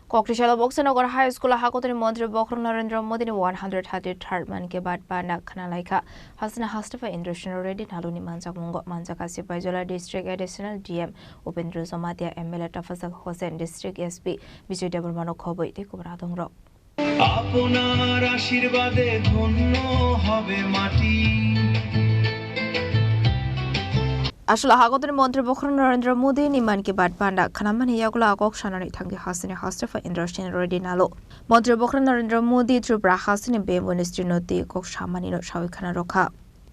Koktisalo Boxanagar High School Hakotorni Mantri Bokhorok Narendra Modi 133rd Mann ke Baat Panda Khunalaikha Hasteni Hastepha Indrasena Reddy Nallu Manjakmungo Manjakha Sepahijala District Additional DM Upendra Jamatia MLA Tofazzal Hossain District SP Bijoy Debbarma Khobwi Kubun Adongrok আপনার আশীর্বাদে ধন্য হবে মাটি Ashala Hakotorni Mantri Bokhorok Narendra Modi ni Mann ke Baat Panda Khunalaijakha Koktisalo Thung Hasteni Hastepha Indrasena Reddy Nallu Mantri Bokhorok Narendra Modi Tripura Hasteni be Ministry noti Koksamani no Shawikhana Rokha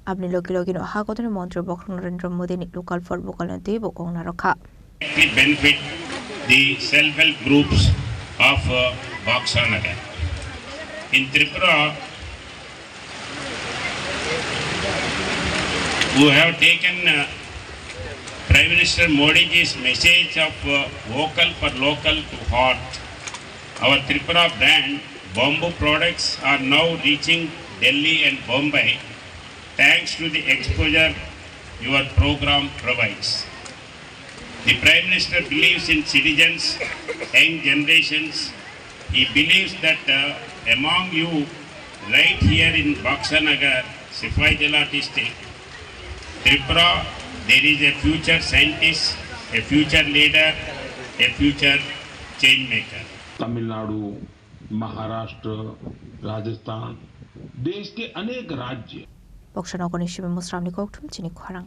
Abni Lokilogino Hakotorni Mantri Bokhorok Narendra Modi ni local for vocal noti Bokongna Rokha benefit the self-help groups of Boxanagar. In Tripura, who have taken Prime Minister Modi's message of vocal for local to heart. Our Tripura brand bamboo products are now reaching Delhi and Bombay thanks to the exposure your program provides. The Prime Minister believes in citizens, young generations. He believes that among you, right here in Boxanagar, Sepahijala district, Tripura, there is a future scientist, a future leader, a future change maker. Tamil Nadu, Maharashtra, Rajasthan, देश के अनेक राज्य Boxanagar ni Shimi Musram ni Chini Khorang